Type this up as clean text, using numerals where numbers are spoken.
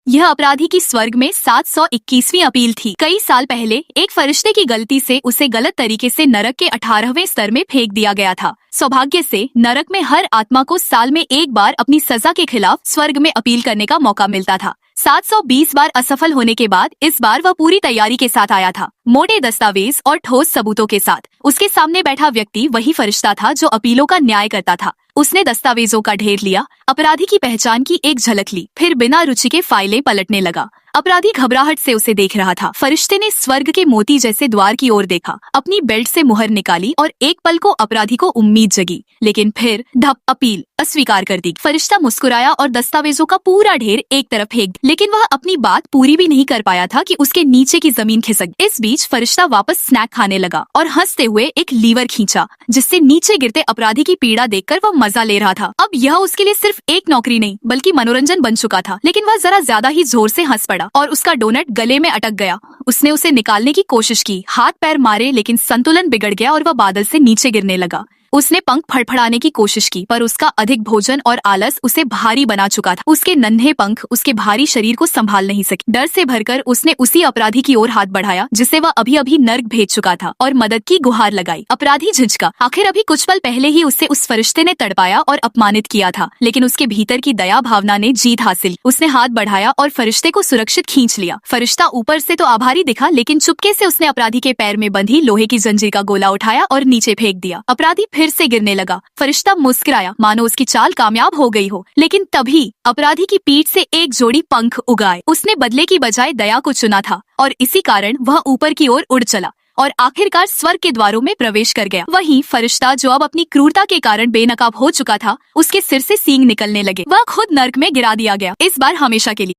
यह अपराधी की स्वर्ग में 721वीं अपील थी। कई साल पहले एक फरिश्ते की गलती से उसे गलत तरीके से नरक के 18वें स्तर में फेंक दिया गया था। सौभाग्य से नरक में हर आत्मा को साल में एक बार अपनी सजा के खिलाफ स्वर्ग में अपील करने का मौका मिलता था। 720 बार असफल होने के बाद इस बार वह पूरी तैयारी के साथ आया था, मोटे दस्तावेज और ठोस सबूतों के साथ। उसके सामने बैठा व्यक्ति वही फरिश्ता था जो अपीलों का न्याय करता था। उसने दस्तावेजों का ढेर लिया, अपराधी की पहचान की एक झलक ली, फिर बिना रुचि के फाइलें पलटने लगा। अपराधी घबराहट से उसे देख रहा था। फरिश्ते ने स्वर्ग के मोती जैसे द्वार की ओर देखा, अपनी बेल्ट से मुहर निकाली और एक पल को अपराधी को उम्मीद जगी, लेकिन फिर धप, अपील अस्वीकार कर दी। फरिश्ता मुस्कुराया और दस्तावेजों का पूरा ढेर एक तरफ फेंक दिया, लेकिन वह अपनी बात पूरी भी नहीं कर पाया था कि उसके नीचे की जमीन खिसक। इस बीच फरिश्ता वापस स्नैक खाने लगा और हंसते हुए एक लीवर खींचा, जिससे नीचे गिरते अपराधी की पीड़ा देखकर वह मजा ले रहा था। अब यह उसके लिए सिर्फ एक नौकरी नहीं बल्कि मनोरंजन बन चुका था। लेकिन वह जरा ज्यादा ही जोर से हंस पड़ा और उसका डोनट गले में अटक गया। उसने उसे निकालने की कोशिश की, हाथ पैर मारे, लेकिन संतुलन बिगड़ गया और वह बादल से नीचे गिरने लगा। उसने पंख फड़फड़ाने की कोशिश की, पर उसका अधिक भोजन और आलस उसे भारी बना चुका था। उसके नन्हे पंख उसके भारी शरीर को संभाल नहीं सके। डर से भरकर उसने उसी अपराधी की ओर हाथ बढ़ाया जिसे वह अभी अभी नर्क भेज चुका था, और मदद की गुहार लगाई। अपराधी झिझका। आखिर अभी कुछ पल पहले ही उससे उस फरिश्ते ने तड़पाया और अपमानित किया था, लेकिन उसके भीतर की दया भावना ने जीत हासिल। उसने हाथ बढ़ाया और फरिश्ते को सुरक्षित खींच लिया। फरिश्ता ऊपर से तो आभारी दिखा, लेकिन चुपके से उसने अपराधी के पैर में बंधी लोहे की जंजीर का गोला उठाया और नीचे फेंक दिया। अपराधी फिर से गिरने लगा। फरिश्ता मुस्कुराया, मानो उसकी चाल कामयाब हो गई हो, लेकिन तभी अपराधी की पीठ से एक जोड़ी पंख उगाए। उसने बदले की बजाय दया को चुना था और इसी कारण वह ऊपर की ओर उड़ चला और आखिरकार स्वर्ग के द्वारों में प्रवेश कर गया। वहीं फरिश्ता, जो अब अपनी क्रूरता के कारण बेनकाब हो चुका था, उसके सिर से सींग निकलने लगे। वह खुद नर्क में गिरा दिया गया, इस बार हमेशा के लिए।